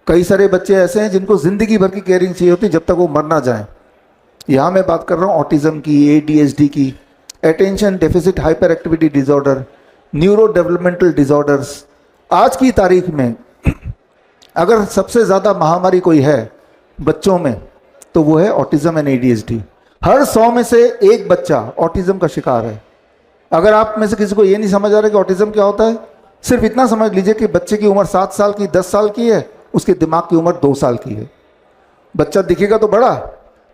कई सारे बच्चे ऐसे हैं जिनको जिंदगी भर की केयरिंग चाहिए होती जब तक वो मर ना जाए। यहाँ मैं बात कर रहा हूँ ऑटिज्म की, ADHD की, attention deficit hyper activity disorder, neuro developmental disorders. आज की तारीख में अगर सबसे ज़्यादा महामारी कोई है बच्चों में तो वो है ऑटिज्म एंड ADHD। हर 100 में से एक बच्चा ऑटिज्म का शिकार है। अगर आप में से किसी को ये नहीं समझ आ रहा कि ऑटिज्म क्या होता है, सिर्फ इतना समझ लीजिए कि बच्चे की उम्र 7 साल की, 10 साल की है, उसके दिमाग की उम्र 2 साल की है। बच्चा दिखेगा तो बड़ा,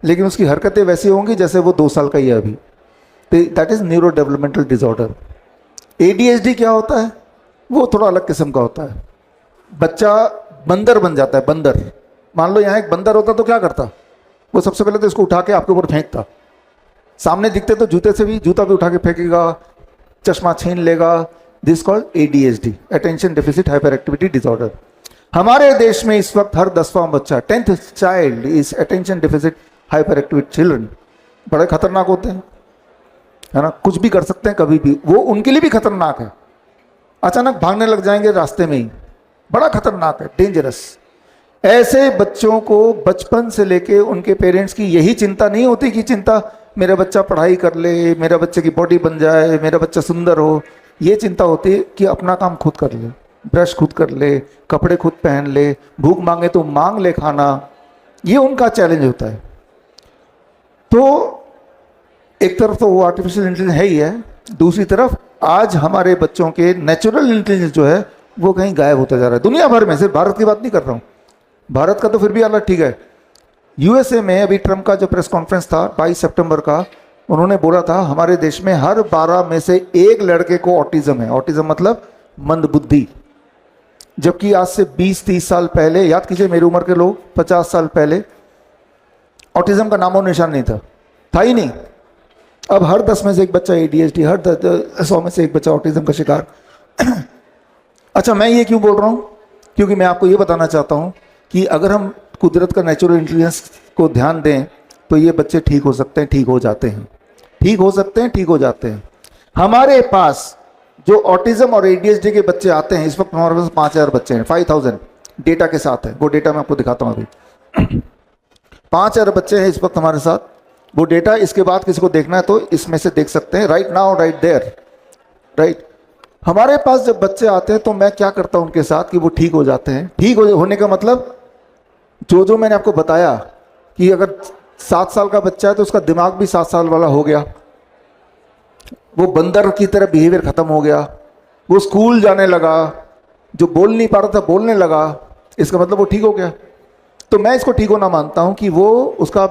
लेकिन उसकी हरकतें वैसी होंगी जैसे वो 2 साल का ही है अभी। That is neuro developmental disorder. ADHD क्या होता है? वो थोड़ा अलग किस्म का होता है। बच्चा बंदर बन जाता है, बंदर। मान लो यहाँ एक बंदर होता तो क्या करता? वो सबसे पहले तो इसको उठा के आपके ऊपर फेंकता। सामने दिखते तो जूते से भी, जूता भी उठा के फेंकेगा, चश्मा छीन लेगा। This called ADHD, attention deficit hyper activity disorder. हमारे देश में इस वक्त हर 10वां बच्चा, 10th child is attention deficit hyper activity children. बड़े खतरनाक होते हैं, है ना, कुछ भी कर सकते हैं कभी भी। वो उनके लिए भी खतरनाक है। अचानक भागने लग जाएंगे रास्ते में ही, बड़ा खतरनाक है, डेंजरस। ऐसे बच्चों को बचपन से लेके उनके पेरेंट्स की यही चिंता नहीं होती कि चिंता मेरा बच्चा पढ़ाई कर ले, मेरा बच्चे की बॉडी बन जाए, मेरा बच्चा सुंदर हो। ये चिंता होती है कि अपना काम खुद कर ले, ब्रश खुद कर ले, कपड़े खुद पहन ले, भूख मांगे तो मांग ले खाना। ये उनका चैलेंज होता है। तो एक तरफ तो वो आर्टिफिशियल इंटेलिजेंस है ही है, दूसरी तरफ आज हमारे बच्चों के नेचुरल इंटेलिजेंस जो है वो कहीं गायब होता जा रहा है दुनिया भर में। सिर्फ भारत की बात नहीं कर रहा हूँ, भारत का तो फिर भी अलग ठीक है। USA में अभी ट्रम्प का जो प्रेस कॉन्फ्रेंस था 22 सितंबर का, उन्होंने बोला था हमारे देश में हर 12 में से एक लड़के को ऑटिज्म है। ऑटिज्म मतलब मंदबुद्धि। जबकि आज से 20-30 साल पहले, याद कीजिए मेरी उम्र के लोग, 50 साल पहले ऑटिज्म का नामो निशान नहीं था ही नहीं। अब हर 10 में से एक बच्चा ADHD, हर 100 में से एक बच्चा ऑटिज्म का शिकार। अच्छा, मैं ये क्यों बोल रहा हूँ? क्योंकि मैं आपको ये बताना चाहता हूँ कि अगर हम कुदरत का नेचुरल इंटेलिजेंस को ध्यान दें तो ये बच्चे ठीक हो सकते हैं, ठीक हो जाते हैं, ठीक हो सकते हैं, ठीक हो जाते हैं। हमारे पास जो ऑटिज्म और ADHD के बच्चे आते हैं, इस वक्त हमारे पास 5000 बच्चे हैं, 5000 डेटा के साथ है। वो डेटा मैं आपको दिखाता हूँ अभी। 5000 बच्चे हैं इस वक्त हमारे साथ। वो डेटा इसके बाद किसी को देखना है तो इसमें से देख सकते हैं, right now, right there, right. हमारे पास जब बच्चे आते हैं तो मैं क्या करता हूं उनके साथ कि वो ठीक हो जाते हैं। ठीक होने का मतलब जो मैंने आपको बताया कि अगर 7 साल का बच्चा है तो उसका दिमाग भी 7 साल वाला हो गया, वो बंदर की तरह बिहेवियर खत्म हो गया, वो स्कूल जाने लगा, जो बोल नहीं पा रहा था बोलने लगा, इसका मतलब वो ठीक हो गया। तो मैं इसको ठीक होना मानता हूं कि वो उसका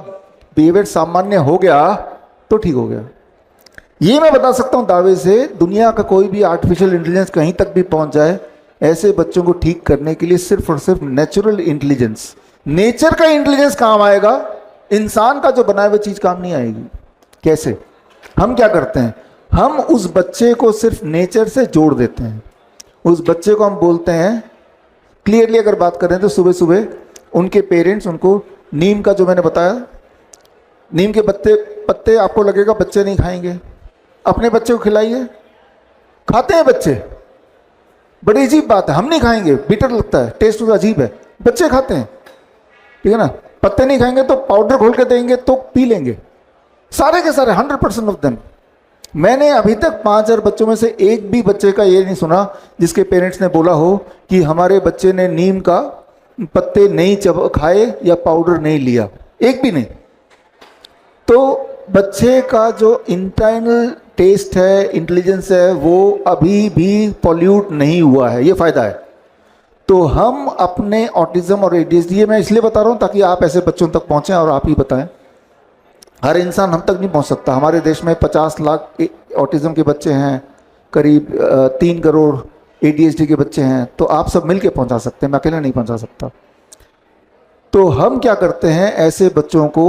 बिहेवियर सामान्य हो गया तो ठीक हो गया। ये मैं बता सकता हूं दावे से, दुनिया का कोई भी आर्टिफिशियल इंटेलिजेंस कहीं तक भी पहुंच जाए, ऐसे बच्चों को ठीक करने के लिए सिर्फ और सिर्फ नेचुरल इंटेलिजेंस, नेचर का इंटेलिजेंस काम आएगा, इंसान का जो बनाया हुआ चीज काम नहीं आएगी। कैसे? हम क्या करते हैं, हम उस बच्चे को सिर्फ नेचर से जोड़ देते हैं। उस बच्चे को हम बोलते हैं, क्लियरली अगर बात करें तो सुबह सुबह उनके पेरेंट्स उनको नीम का, जो मैंने बताया, नीम के पत्ते आपको लगेगा बच्चे नहीं खाएंगे, अपने बच्चे को खिलाइए, खाते हैं बच्चे। बड़ी अजीब बात है, हम नहीं खाएंगे, बिटर लगता है, टेस्ट तो अजीब है, बच्चे खाते हैं, ठीक है ना। पत्ते नहीं खाएंगे तो पाउडर घोल के देंगे तो पी लेंगे, सारे के सारे 100% ऑफ देम। मैंने अभी तक 5000 बच्चों में से एक भी बच्चे का ये नहीं सुना जिसके पेरेंट्स ने बोला हो कि हमारे बच्चे ने नीम का पत्ते नहीं खाए या पाउडर नहीं लिया, एक भी नहीं। तो बच्चे का जो इंटरनल टेस्ट है, इंटेलिजेंस है, वो अभी भी पॉल्यूट नहीं हुआ है, ये फायदा है। तो हम अपने ऑटिज्म और ADHD, ये मैं इसलिए बता रहा हूँ ताकि आप ऐसे बच्चों तक पहुँचें और आप ही बताएं। हर इंसान हम तक नहीं पहुँच सकता। हमारे देश में 50 लाख ऑटिज्म के बच्चे हैं, करीब 3 करोड़ ADHD के बच्चे हैं, तो आप सब मिल के पहुँचा सकते हैं, मैं अकेले नहीं पहुँचा सकता। तो हम क्या करते हैं, ऐसे बच्चों को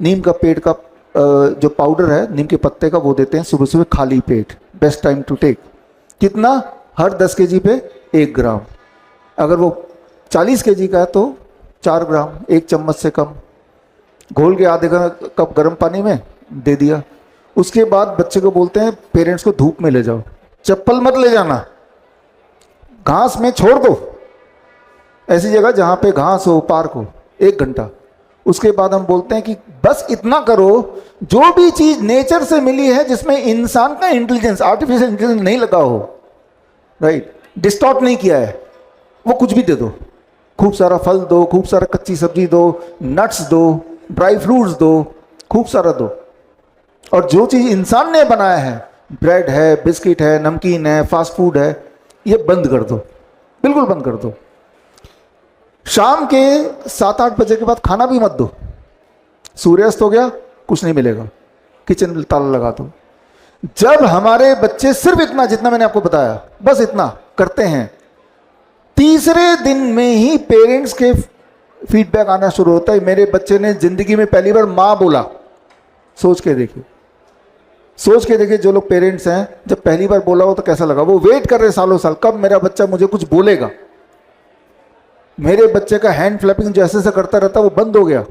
नीम का पेड़ का जो पाउडर है नीम के पत्ते का, वो देते हैं सुबह सुबह खाली पेट, बेस्ट टाइम टू टेक। कितना? हर 10 kg पे 1 ग्राम। अगर वो 40 kg का है तो 4 ग्राम, 1 चम्मच से कम, घोल के आधे कप गर्म पानी में दे दिया। उसके बाद बच्चे को बोलते हैं पेरेंट्स को धूप में ले जाओ, चप्पल मत ले जाना, घास में छोड़ दो, ऐसी जगह जहाँ पे घास हो, पार्क हो, 1 घंटा। उसके बाद हम बोलते हैं कि बस इतना करो, जो भी चीज नेचर से मिली है जिसमें इंसान का इंटेलिजेंस, आर्टिफिशियल इंटेलिजेंस नहीं लगा हो, राइट, डिस्टॉर्ट नहीं किया है, वो कुछ भी दे दो। खूब सारा फल दो, खूब सारा कच्ची सब्जी दो, नट्स दो, ड्राई फ्रूट्स दो, खूब सारा दो। और जो चीज इंसान ने बनाया है, ब्रेड है, बिस्किट है, नमकीन है, फास्ट फूड है, ये बंद कर दो, बिल्कुल बंद कर दो। शाम के 7-8 बजे के बाद खाना भी मत दो। सूर्यास्त हो गया, कुछ नहीं मिलेगा, किचन में ताला लगा दो। जब हमारे बच्चे सिर्फ इतना, जितना मैंने आपको बताया, बस इतना करते हैं, तीसरे दिन में ही पेरेंट्स के फीडबैक आना शुरू होता है, मेरे बच्चे ने जिंदगी में पहली बार मां बोला। सोच के देखिए, सोच के देखिए, जो लोग पेरेंट्स हैं, जब पहली बार बोला हो तो कैसा लगा। वो वेट कर रहे सालों साल, कब मेरा बच्चा मुझे कुछ बोलेगा। मेरे बच्चे का हैंड फ्लैपिंग जो ऐसे करता रहता वो बंद हो गया।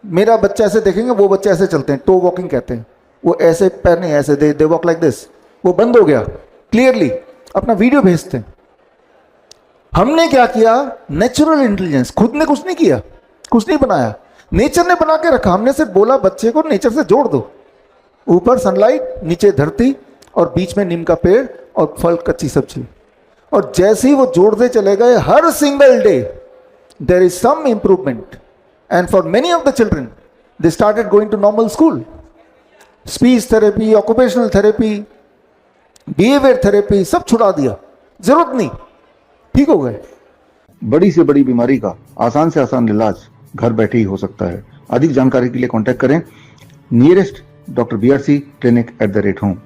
मेरा बच्चा ऐसे देखेंगे, वो बच्चे ऐसे चलते हैं, टो वॉकिंग कहते हैं, वो ऐसे पैर नहीं, ऐसे दे वॉक लाइक दिस, वो बंद हो गया। क्लियरली अपना वीडियो भेजते हैं। हमने क्या किया, नेचुरल इंटेलिजेंस, खुद ने कुछ नहीं किया, कुछ नहीं बनाया, नेचर ने बना के रखा। हमने सिर्फ बोला बच्चे को नेचर से जोड़ दो, ऊपर सनलाइट, नीचे धरती, और बीच में नीम का पेड़ और फल, कच्ची सब्जी। और जैसे ही वो जोड़ते चले गए, हर single day there is some improvement. And for many of the children they started going to normal school. Speech therapy, occupational therapy, behaviour therapy सब छुड़ा दिया, जरूरत नहीं, ठीक हो गए। बड़ी से बड़ी बीमारी का आसान से आसान इलाज घर बैठे ही हो सकता है। अधिक जानकारी के लिए कांटेक्ट करें nearest doctor BRC clinic @home।